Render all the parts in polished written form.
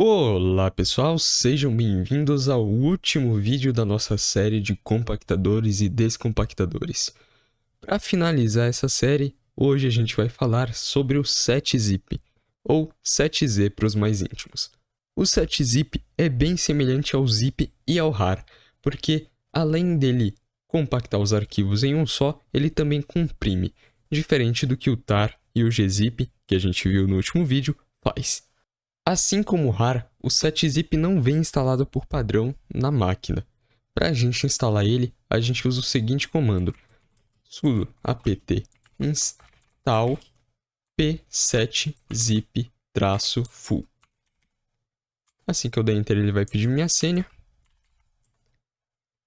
Olá pessoal, sejam bem-vindos ao último vídeo da nossa série de compactadores e descompactadores. Para finalizar essa série, hoje a gente vai falar sobre o 7-zip, ou 7z para os mais íntimos. O 7-zip é bem semelhante ao zip e ao rar, porque além dele compactar os arquivos em um só, ele também comprime, diferente do que o tar e o gzip, que a gente viu no último vídeo, faz. Assim como o rar, o 7-zip não vem instalado por padrão na máquina. Para a gente instalar ele, a gente usa o seguinte comando: sudo apt install p7zip-full. Assim que eu der enter, ele vai pedir minha senha.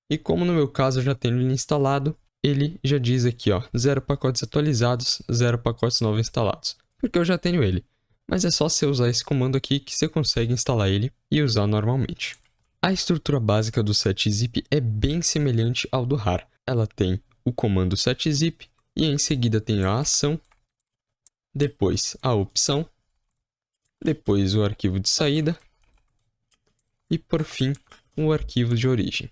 E como no meu caso eu já tenho ele instalado, ele já diz aqui, ó, 0 pacotes atualizados, 0 pacotes novos instalados, porque eu já tenho ele. Mas é só você usar esse comando aqui que você consegue instalar ele e usar normalmente. A estrutura básica do 7-zip é bem semelhante ao do rar. Ela tem o comando 7-zip e em seguida tem a ação, depois a opção, depois o arquivo de saída e por fim o arquivo de origem.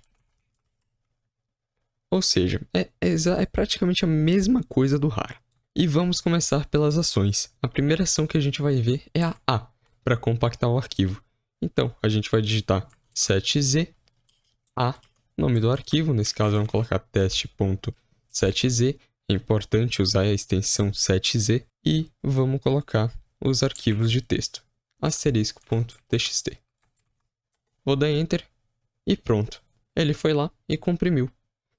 Ou seja, é praticamente a mesma coisa do rar. E vamos começar pelas ações. A primeira ação que a gente vai ver é a A, para compactar o arquivo. Então, a gente vai digitar 7z, A, nome do arquivo, nesse caso vamos colocar teste.7z, é importante usar a extensão 7z, e vamos colocar os arquivos de texto, asterisco.txt. Vou dar Enter, e pronto, ele foi lá e comprimiu.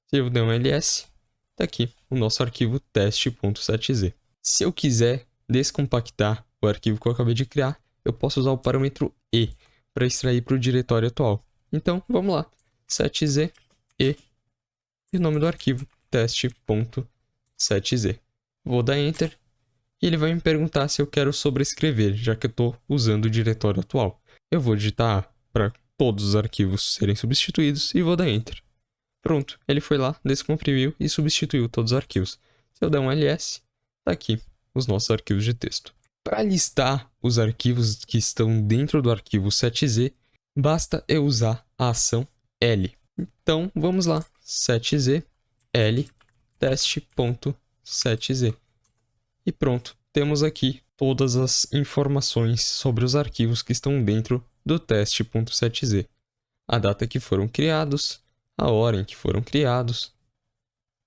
Se eu der um ls, tá aqui o nosso arquivo teste.7z. Se eu quiser descompactar o arquivo que eu acabei de criar, eu posso usar o parâmetro e para extrair para o diretório atual. Então, vamos lá. 7z e o nome do arquivo teste.7z. Vou dar Enter e ele vai me perguntar se eu quero sobrescrever, já que eu estou usando o diretório atual. Eu vou digitar A para todos os arquivos serem substituídos e vou dar Enter. Pronto, ele foi lá, descomprimiu e substituiu todos os arquivos. Se eu der um ls, tá aqui os nossos arquivos de texto. Para listar os arquivos que estão dentro do arquivo 7z, basta eu usar a ação L. Então, vamos lá, 7z, L, teste.7z. E pronto, temos aqui todas as informações sobre os arquivos que estão dentro do teste.7z. A data que foram criados, a hora em que foram criados,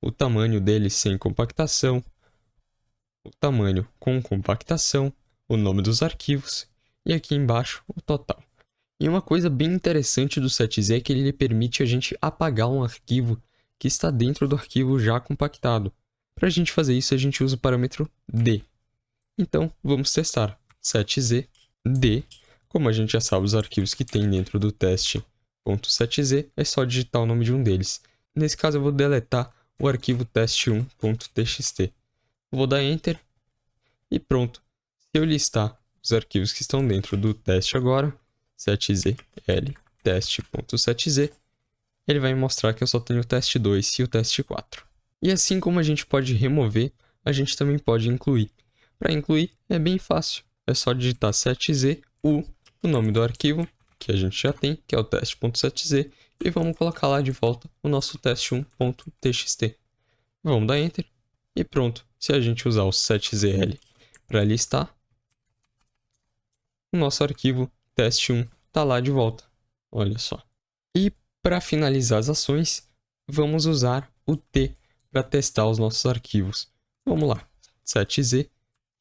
o tamanho deles sem compactação, o tamanho com compactação, o nome dos arquivos e aqui embaixo o total. E uma coisa bem interessante do 7z é que ele permite a gente apagar um arquivo que está dentro do arquivo já compactado. Para a gente fazer isso, a gente usa o parâmetro d. Então, vamos testar. 7z, d, como a gente já sabe os arquivos que tem dentro do teste.7z, é só digitar o nome de um deles. Nesse caso eu vou deletar o arquivo teste1.txt. Vou dar Enter e pronto. Se eu listar os arquivos que estão dentro do teste agora, 7z, L, teste.7z, ele vai me mostrar que eu só tenho o teste 2 e o teste 4. E assim como a gente pode remover, a gente também pode incluir. Para incluir é bem fácil, é só digitar 7z, o nome do arquivo, que a gente já tem, que é o teste.7z, e vamos colocar lá de volta o nosso teste1.txt. Vamos dar Enter, e pronto. Se a gente usar o 7zl para listar, o nosso arquivo teste1 está lá de volta. Olha só. E para finalizar as ações, vamos usar o t para testar os nossos arquivos. Vamos lá, 7z,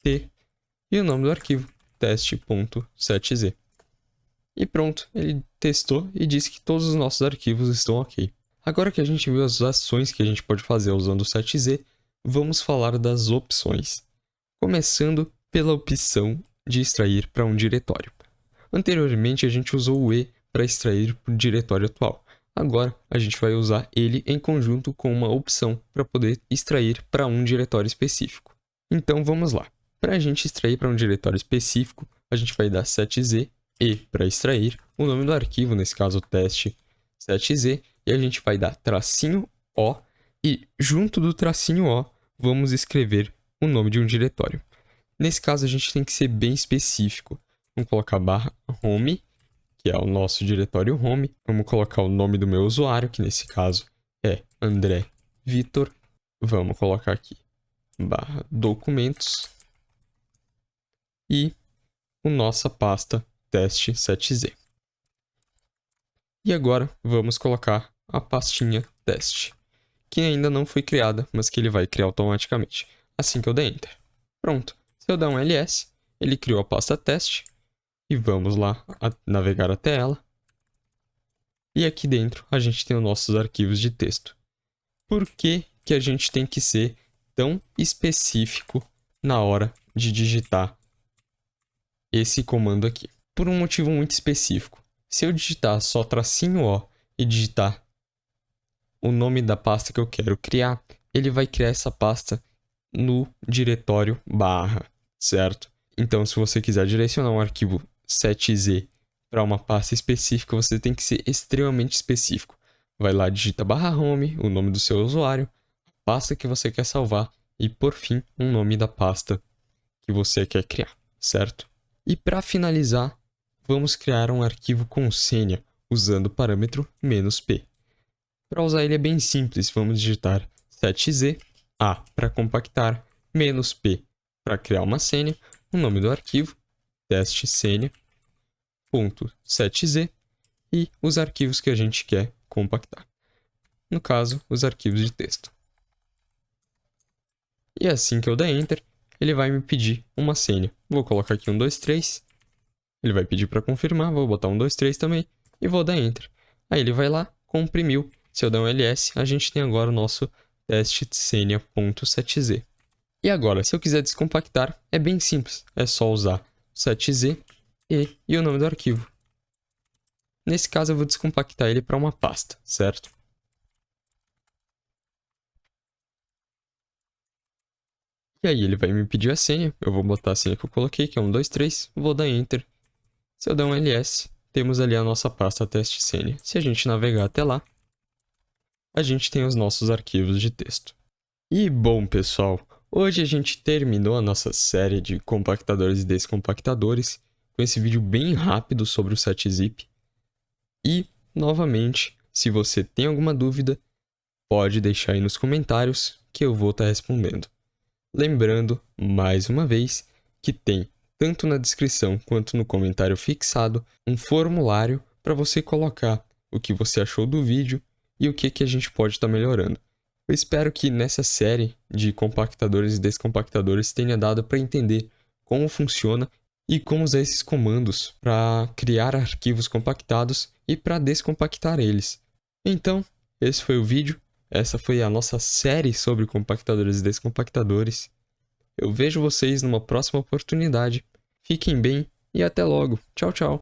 t, e o nome do arquivo, teste.7z. E pronto, ele testou e disse que todos os nossos arquivos estão ok. Agora que a gente viu as ações que a gente pode fazer usando o 7z, vamos falar das opções. Começando pela opção de extrair para um diretório. Anteriormente a gente usou o E para extrair para o diretório atual. Agora a gente vai usar ele em conjunto com uma opção para poder extrair para um diretório específico. Então vamos lá. Para a gente extrair para um diretório específico, a gente vai dar 7z e para extrair o nome do arquivo, nesse caso teste 7z, e a gente vai dar tracinho O e junto do tracinho O vamos escrever o nome de um diretório. Nesse caso a gente tem que ser bem específico. Vamos colocar /home que é o nosso diretório home. Vamos colocar o nome do meu usuário, que nesse caso é André Vitor. Vamos colocar aqui /documentos e a nossa pasta teste7z. E agora vamos colocar a pastinha teste, que ainda não foi criada, mas que ele vai criar automaticamente, assim que eu der Enter. Pronto. Se eu der um ls, ele criou a pasta teste, e vamos lá navegar até ela. E aqui dentro a gente tem os nossos arquivos de texto. Por que que a gente tem que ser tão específico na hora de digitar esse comando aqui? Por um motivo muito específico. Se eu digitar só -O e digitar o nome da pasta que eu quero criar, ele vai criar essa pasta no diretório /, certo? Então, se você quiser direcionar um arquivo 7z para uma pasta específica, você tem que ser extremamente específico. Vai lá, digita /home, o nome do seu usuário, a pasta que você quer salvar e, por fim, o nome da pasta que você quer criar, certo? E para finalizar, vamos criar um arquivo com senha usando o parâmetro "-p". Para usar ele é bem simples, vamos digitar 7z, A para compactar, "-p" para criar uma senha, o nome do arquivo, teste senha.7z e os arquivos que a gente quer compactar. No caso, os arquivos de texto. E assim que eu der Enter, ele vai me pedir uma senha. Vou colocar aqui 123, ele vai pedir para confirmar, vou botar 123 também e vou dar Enter. Aí ele vai lá, comprimiu. Se eu der um ls, a gente tem agora o nosso teste senha.7z. E agora, se eu quiser descompactar, é bem simples. É só usar 7z e o nome do arquivo. Nesse caso, eu vou descompactar ele para uma pasta, certo? E aí ele vai me pedir a senha. Eu vou botar a senha que eu coloquei, que é 123. Vou dar Enter. Se eu der um ls, temos ali a nossa pasta teste senha. Se a gente navegar até lá, a gente tem os nossos arquivos de texto. E bom, pessoal, hoje a gente terminou a nossa série de compactadores e descompactadores com esse vídeo bem rápido sobre o 7-zip. E, novamente, se você tem alguma dúvida, pode deixar aí nos comentários que eu vou estar respondendo. Lembrando, mais uma vez, que tem, tanto na descrição quanto no comentário fixado, um formulário para você colocar o que você achou do vídeo e o que a gente pode estar melhorando. Eu espero que nessa série de compactadores e descompactadores tenha dado para entender como funciona e como usar esses comandos para criar arquivos compactados e para descompactar eles. Então, esse foi o vídeo. Essa foi a nossa série sobre compactadores e descompactadores. Eu vejo vocês numa próxima oportunidade. Fiquem bem e até logo. Tchau, tchau.